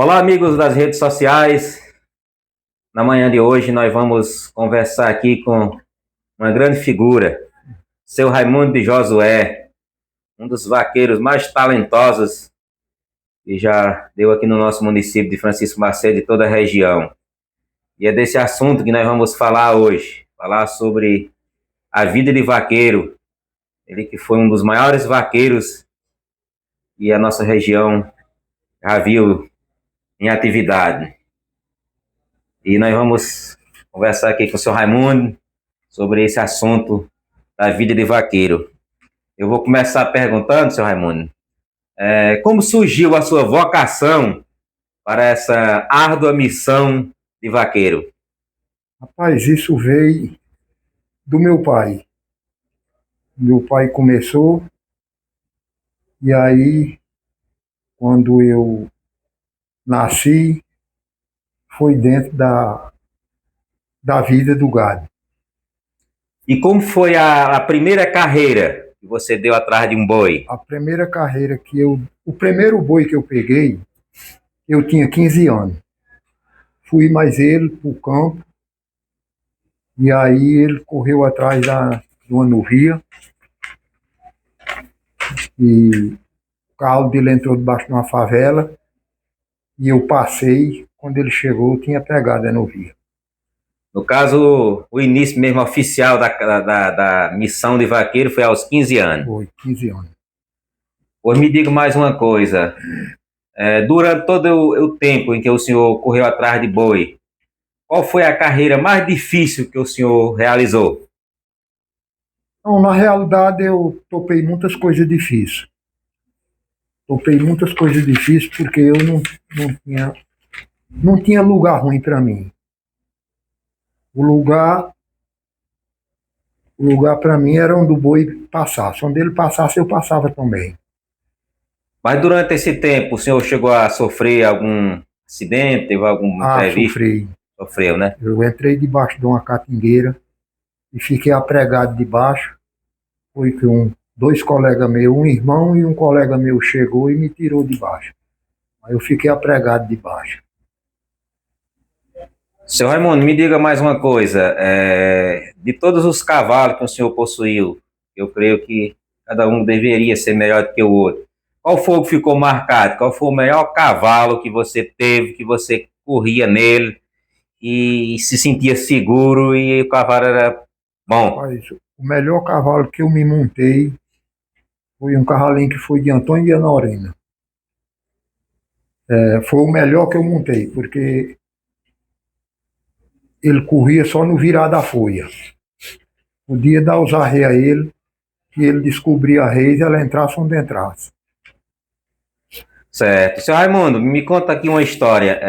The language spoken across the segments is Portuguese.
Olá, amigos das redes sociais. Na manhã de hoje, nós vamos conversar aqui com uma grande figura, seu Raimundo de Josué, um dos vaqueiros mais talentosos que já deu aqui no nosso município de Francisco Macedo e toda a região. E é desse assunto que nós vamos falar hoje, falar sobre a vida de vaqueiro. Ele que foi um dos maiores vaqueiros que a nossa região já viu em atividade. E nós vamos conversar aqui com o seu Raimundo sobre esse assunto da vida de vaqueiro. Eu vou começar perguntando, seu Raimundo, como surgiu a sua vocação para essa árdua missão de vaqueiro? Rapaz, isso veio do meu pai. Meu pai começou, e aí, quando eu nasci, foi dentro da vida do gado. E como foi a primeira carreira que você deu atrás de um boi? A primeira carreira o primeiro boi que eu peguei, eu tinha 15 anos. Fui mais ele para o campo, e aí ele correu atrás de uma novia, e o carro dele entrou debaixo de uma favela, e eu passei. Quando ele chegou, eu tinha pegado a novia. No caso, o início mesmo oficial da missão de vaqueiro foi aos 15 anos. Foi 15 anos. Pois me diga mais uma coisa. Durante todo o tempo em que o senhor correu atrás de boi, qual foi a carreira mais difícil que o senhor realizou? Então, na realidade, eu topei muitas coisas difíceis. Topei muitas coisas difíceis porque eu não tinha lugar ruim para mim. O lugar, o lugar para mim era onde o boi passasse. Onde ele passasse, eu passava também. Mas durante esse tempo, o senhor chegou a sofrer algum acidente, teve algum Ah, imprevisto? sofri. Sofreu, né? Eu entrei debaixo de uma catingueira e fiquei apregado debaixo. Foi que dois colegas meus, um irmão e um colega meu chegou e me tirou de baixo. Aí eu fiquei apregado debaixo. Seu Raimundo, me diga mais uma coisa. De todos os cavalos que o senhor possuiu, eu creio que cada um deveria ser melhor do que o outro. Qual foi o que ficou marcado? Qual foi o melhor cavalo que você teve, que você corria nele e se sentia seguro e o cavalo era bom? Rapaz, o melhor cavalo que eu me montei foi um cavalinho que foi de Antônio de Anorina. Foi o melhor que eu montei, porque ele corria só no virar da folha. Podia dar os arreios a ele, que ele descobria a reis e ela entrasse onde entrasse. Certo. Seu Raimundo, me conta aqui uma história.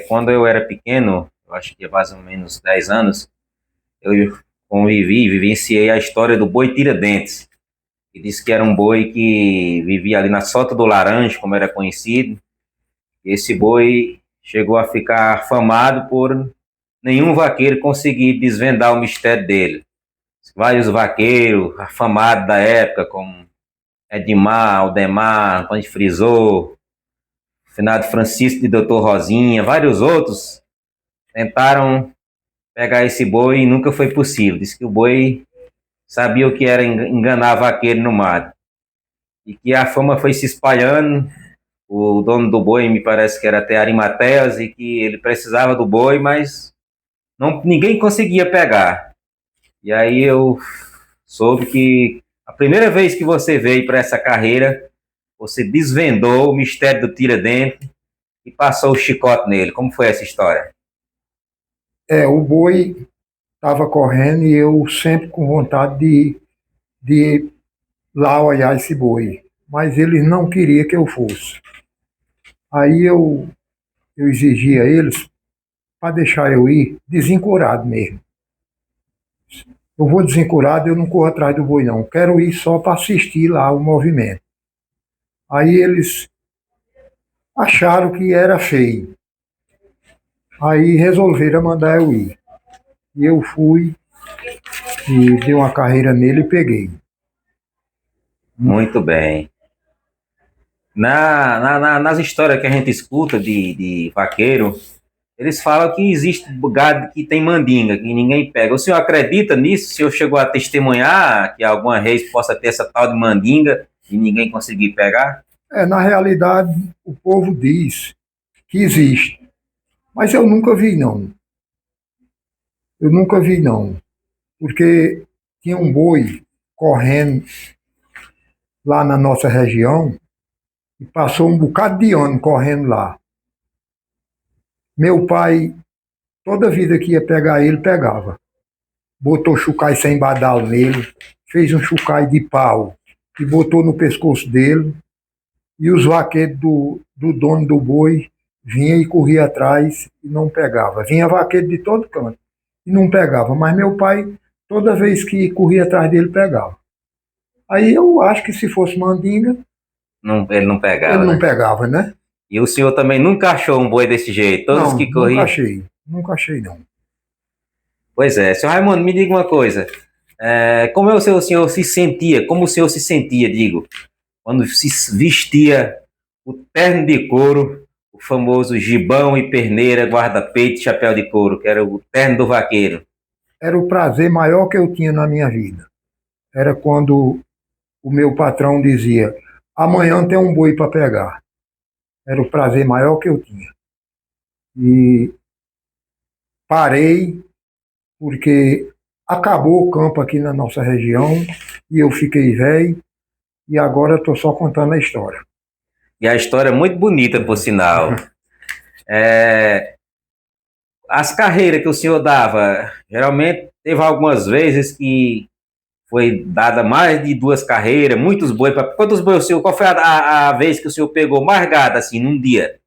Quando eu era pequeno, eu acho que há mais ou menos 10 anos, eu vivenciei a história do boi Tiradentes. E disse que era um boi que vivia ali na Sota do Laranjo, como era conhecido. Esse boi chegou a ficar famado por nenhum vaqueiro conseguir desvendar o mistério dele. Vários vaqueiros afamados da época, como Edmar, Aldemar, Antônio Frisou, finado Francisco de Doutor Rosinha, vários outros tentaram pegar esse boi e nunca foi possível. Diz que o boi sabia o que era enganar vaqueiro no mato. E que a fama foi se espalhando. O dono do boi me parece que era até Arimateas e que ele precisava do boi, mas ninguém conseguia pegar. E aí eu soube que a primeira vez que você veio para essa carreira, você desvendou o mistério do Tiradentes e passou o chicote nele. Como foi essa história? O boi estava correndo e eu sempre com vontade de ir lá olhar esse boi. Mas eles não queriam que eu fosse. Aí eu exigia a eles para deixar eu ir desencorado mesmo. Eu vou desencorado, eu não corro atrás do boi não. Quero ir só para assistir lá o movimento. Aí eles acharam que era feio. Aí resolveram mandar eu ir. E eu fui e dei uma carreira nele e peguei. Muito bem. Nas histórias que a gente escuta de vaqueiro, eles falam que existe gado que tem mandinga, que ninguém pega. O senhor acredita nisso? O senhor chegou a testemunhar que alguma vez possa ter essa tal de mandinga e ninguém conseguir pegar? Na realidade, o povo diz que existe, mas eu nunca vi, não. Eu nunca vi, não. Porque tinha um boi correndo lá na nossa região e passou um bocado de ano correndo lá. Meu pai, toda vida que ia pegar ele, pegava. Botou chucai sem badal nele, fez um chucai de pau e botou no pescoço dele. E os vaqueiros do dono do boi vinha e corria atrás e não pegava. Vinha vaqueiro de todo canto e não pegava. Mas meu pai, toda vez que corria atrás dele, pegava. Aí eu acho que se fosse mandinga, Não, ele não ele pegava, não né? pegava, né? E o senhor também nunca achou um boi desse jeito? Todos Não, que nunca corriam. achei. Nunca achei, não. Pois é. Senhor Raimundo, me diga uma coisa. Como é o senhor se sentia? Como o senhor se sentia, digo, quando se vestia o terno de couro, o famoso gibão e perneira, guarda-peito e chapéu de couro, que era o terno do vaqueiro? Era o prazer maior que eu tinha na minha vida. Era quando o meu patrão dizia: amanhã tem um boi para pegar. Era o prazer maior que eu tinha. E parei porque acabou o campo aqui na nossa região e eu fiquei velho e agora estou só contando a história. E a história é muito bonita, por sinal. É, as carreiras que o senhor dava, geralmente teve algumas vezes que foi dada mais de duas carreiras, muitos bois. Quantos bois o senhor? Qual foi a vez que o senhor pegou mais gado assim num dia?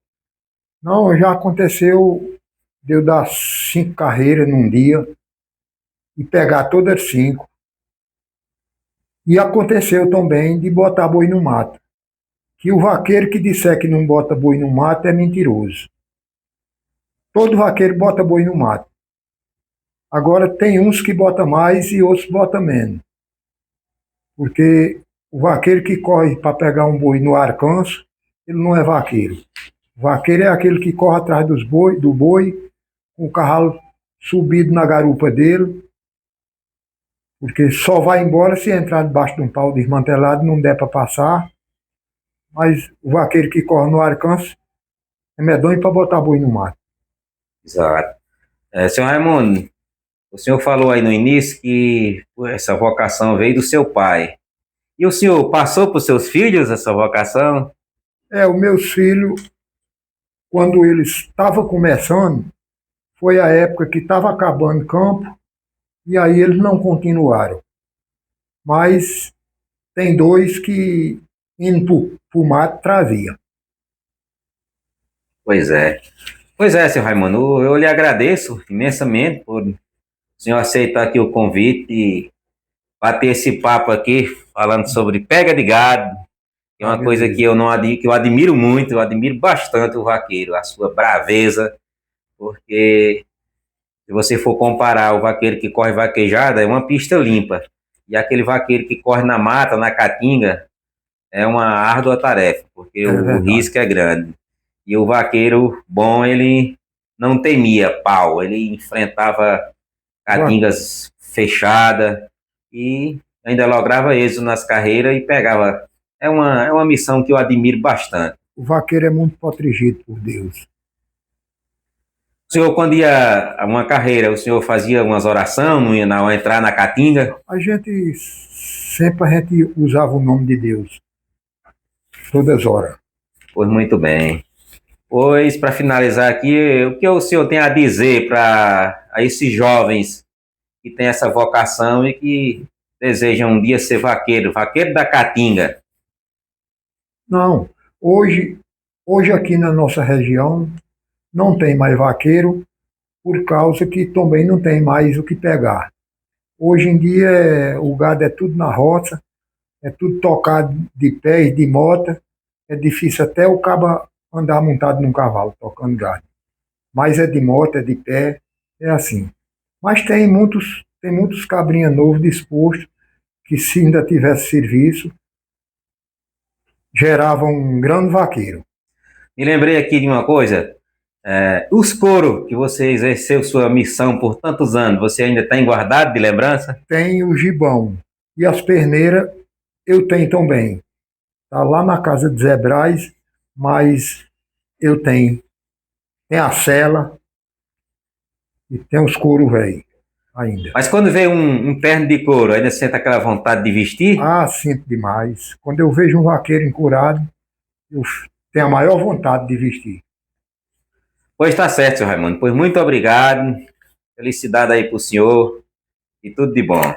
Não, já aconteceu de eu dar 5 carreiras num dia e pegar todas as 5. E aconteceu também de botar boi no mato. Que o vaqueiro que disser que não bota boi no mato é mentiroso. Todo vaqueiro bota boi no mato. Agora tem uns que bota mais e outros bota menos. Porque o vaqueiro que corre para pegar um boi no arcanço, ele não é vaqueiro. O vaqueiro é aquele que corre atrás do boi, com o cavalo subido na garupa dele, porque só vai embora se entrar debaixo de um pau desmantelado, não der para passar. Mas o vaqueiro que corre no arcanço é medonho para botar boi no mato. Exato. Senhor Raimundo, o senhor falou aí no início que essa vocação veio do seu pai. E o senhor passou para os seus filhos essa vocação? Os meus filhos, quando eles estavam começando, foi a época que estava acabando o campo, e aí eles não continuaram. Mas tem dois que indo para o mato trazia. Pois é. Pois é, senhor Raimundo, eu lhe agradeço imensamente por o senhor aceitar aqui o convite e bater esse papo aqui, falando sobre pega de gado, que é Ah, uma coisa que beleza. eu não que eu admiro muito, eu admiro bastante o vaqueiro, a sua braveza, porque se você for comparar o vaqueiro que corre vaquejada, é uma pista limpa. E aquele vaqueiro que corre na mata, na caatinga, é uma árdua tarefa, porque É o verdade. risco é grande. E o vaqueiro bom, ele não temia pau, ele enfrentava Va- caatingas fechadas e ainda lograva êxito nas carreiras e pegava. É uma missão que eu admiro bastante. O vaqueiro é muito protegido por Deus. O senhor, quando ia a uma carreira, o senhor fazia umas orações, não ia não entrar na caatinga? A gente usava o nome de Deus, todas as horas. Pois muito bem. Pois, para finalizar aqui, o que o senhor tem a dizer para esses jovens que têm essa vocação e que desejam um dia ser vaqueiro, vaqueiro da caatinga? Não, hoje, hoje aqui na nossa região não tem mais vaqueiro, por causa que também não tem mais o que pegar. Hoje em dia o gado é tudo na roça, é tudo tocado de pé e de moto, é difícil até o cabo andar montado num cavalo, tocando gado. Mas é de moto, é de pé, é assim. Mas tem muitos cabrinha novos dispostos que se ainda tivesse serviço, gerava um grande vaqueiro. Me lembrei aqui de uma coisa. Os coros que você exerceu sua missão por tantos anos, você ainda tem guardado de lembrança? Tem o gibão e as perneiras eu tenho também. Está lá na casa de Zé Braz, mas eu tenho. Tem a cela e tem os couro velho ainda. Mas quando vê um terno de couro, ainda sente aquela vontade de vestir? Ah, sinto demais. Quando eu vejo um vaqueiro encurado, eu tenho a maior vontade de vestir. Pois está certo, seu Raimundo. Pois muito obrigado. Felicidade aí pro senhor e tudo de bom.